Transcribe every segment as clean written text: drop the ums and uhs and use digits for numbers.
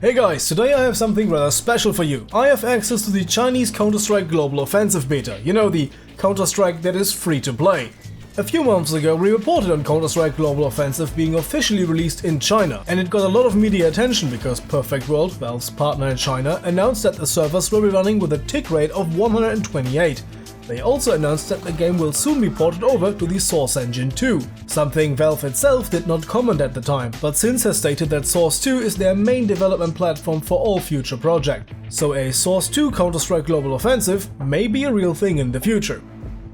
Hey guys, today I have something rather special for you. I have access to the Chinese Counter-Strike Global Offensive beta, you know, the Counter-Strike that is free to play. A few months ago we reported on Counter-Strike Global Offensive being officially released in China, and it got a lot of media attention because Perfect World, Valve's partner in China, announced that the servers will be running with a tick rate of 128. They also announced that the game will soon be ported over to the Source Engine 2, something Valve itself did not comment at the time, but since has stated that Source 2 is their main development platform for all future projects. So a Source 2 Counter-Strike Global Offensive may be a real thing in the future.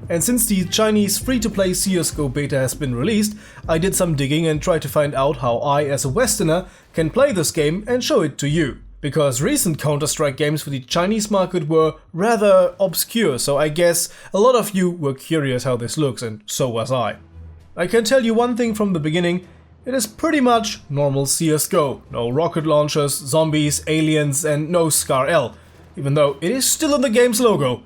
And since the Chinese free-to-play CSGO beta has been released, I did some digging and tried to find out how I, as a Westerner, can play this game and show it to you. Because recent Counter-Strike games for the Chinese market were rather obscure, so I guess a lot of you were curious how this looks, and so was I. I can tell you one thing from the beginning, it is pretty much normal CSGO. No rocket launchers, zombies, aliens, and no Scar L, even though it is still in the game's logo.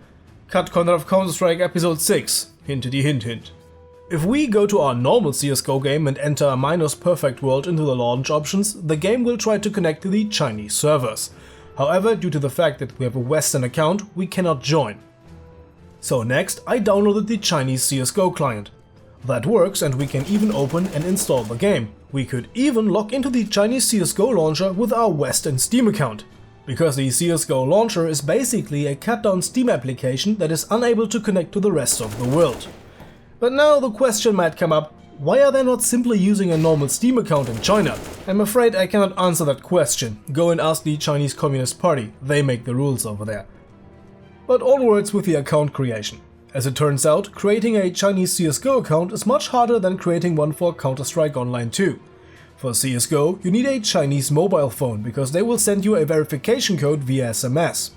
Cut corner of Counter-Strike episode 6, hintity hint hint. If we go to our normal CSGO game and enter a -perfect world into the launch options, the game will try to connect to the Chinese servers. However, due to the fact that we have a Western account, we cannot join. So next, I downloaded the Chinese CSGO client. That works and we can even open and install the game. We could even log into the Chinese CSGO launcher with our Western Steam account. Because the CSGO launcher is basically a cut-down Steam application that is unable to connect to the rest of the world. But now the question might come up, why are they not simply using a normal Steam account in China? I'm afraid I cannot answer that question. Go and ask the Chinese Communist Party, they make the rules over there. But onwards with the account creation. As it turns out, creating a Chinese CSGO account is much harder than creating one for Counter-Strike Online 2. For CSGO, you need a Chinese mobile phone because they will send you a verification code via SMS.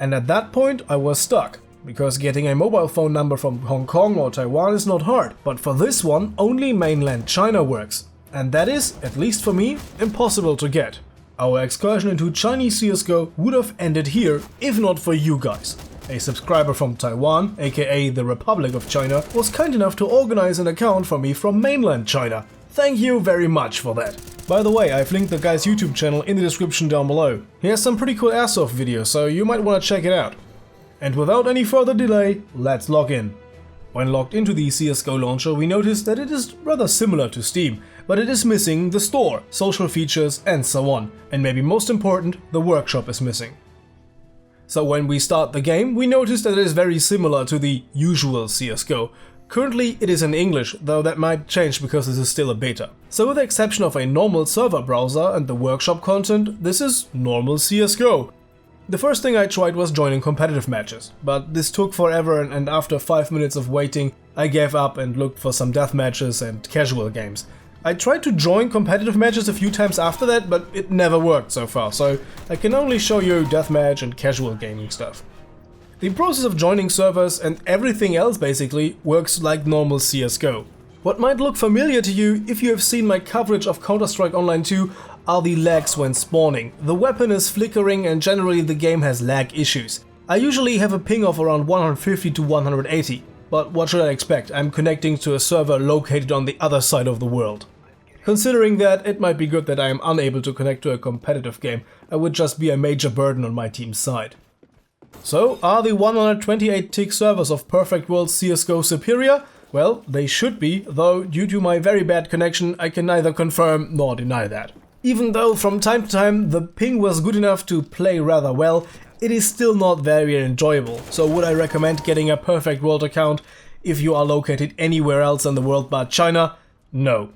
And at that point I was stuck. Because getting a mobile phone number from Hong Kong or Taiwan is not hard, but for this one only mainland China works. And that is, at least for me, impossible to get. Our excursion into Chinese CSGO would have ended here if not for you guys. A subscriber from Taiwan, aka the Republic of China, was kind enough to organize an account for me from mainland China. Thank you very much for that. By the way, I've linked the guy's YouTube channel in the description down below. He has some pretty cool airsoft videos, so you might want to check it out. And without any further delay, let's log in. When logged into the CSGO launcher, we notice that it is rather similar to Steam, but it is missing the store, social features and so on. And maybe most important, the workshop is missing. So when we start the game, we notice that it is very similar to the usual CSGO. Currently it is in English, though that might change because this is still a beta. So with the exception of a normal server browser and the workshop content, this is normal CSGO. The first thing I tried was joining competitive matches, but this took forever and after 5 minutes of waiting I gave up and looked for some death matches and casual games. I tried to join competitive matches a few times after that, but it never worked so far, so I can only show you deathmatch and casual gaming stuff. The process of joining servers and everything else basically works like normal CSGO. What might look familiar to you if you have seen my coverage of Counter-Strike Online 2 are the lags when spawning. The weapon is flickering and generally the game has lag issues. I usually have a ping of around 150 to 180, but what should I expect? I'm connecting to a server located on the other side of the world. Considering that, it might be good that I am unable to connect to a competitive game. I would just be a major burden on my team's side. So, are the 128 tick servers of Perfect World CSGO superior? Well, they should be, though due to my very bad connection I can neither confirm nor deny that. Even though from time to time the ping was good enough to play rather well, it is still not very enjoyable. So would I recommend getting a Perfect World account if you are located anywhere else in the world but China? No.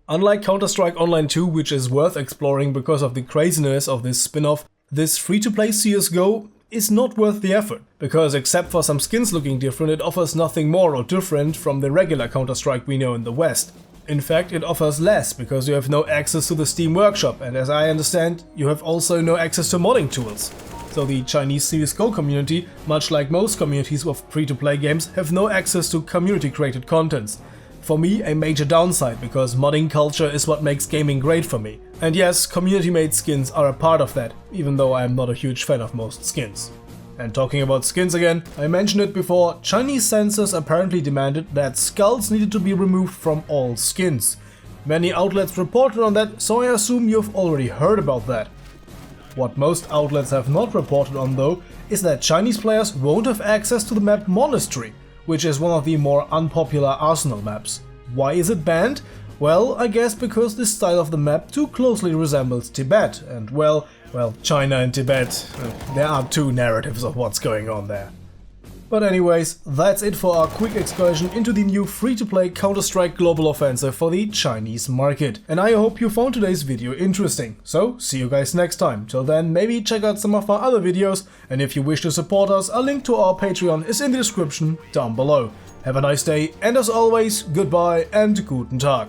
Unlike Counter-Strike Online 2, which is worth exploring because of the craziness of this spin-off, this free-to-play CSGO is not worth the effort, because except for some skins looking different, it offers nothing more or different from the regular Counter-Strike we know in the West. In fact, it offers less, because you have no access to the Steam workshop, and as I understand, you have also no access to modding tools. So the Chinese CSGO community, much like most communities of free-to-play games, have no access to community-created contents. For me, a major downside, because modding culture is what makes gaming great for me. And yes, community-made skins are a part of that, even though I am not a huge fan of most skins. And talking about skins again, I mentioned it before, Chinese censors apparently demanded that skulls needed to be removed from all skins. Many outlets reported on that, so I assume you've already heard about that. What most outlets have not reported on though is that Chinese players won't have access to the map Monastery, which is one of the more unpopular Arsenal maps. Why is it banned? Well, I guess because this style of the map too closely resembles Tibet, and well, China and Tibet, there are two narratives of what's going on there. But anyways, that's it for our quick excursion into the new free-to-play Counter-Strike Global Offensive for the Chinese market. And I hope you found today's video interesting. So, see you guys next time. Till then, maybe check out some of our other videos, and if you wish to support us, a link to our Patreon is in the description down below. Have a nice day, and as always, goodbye and guten Tag.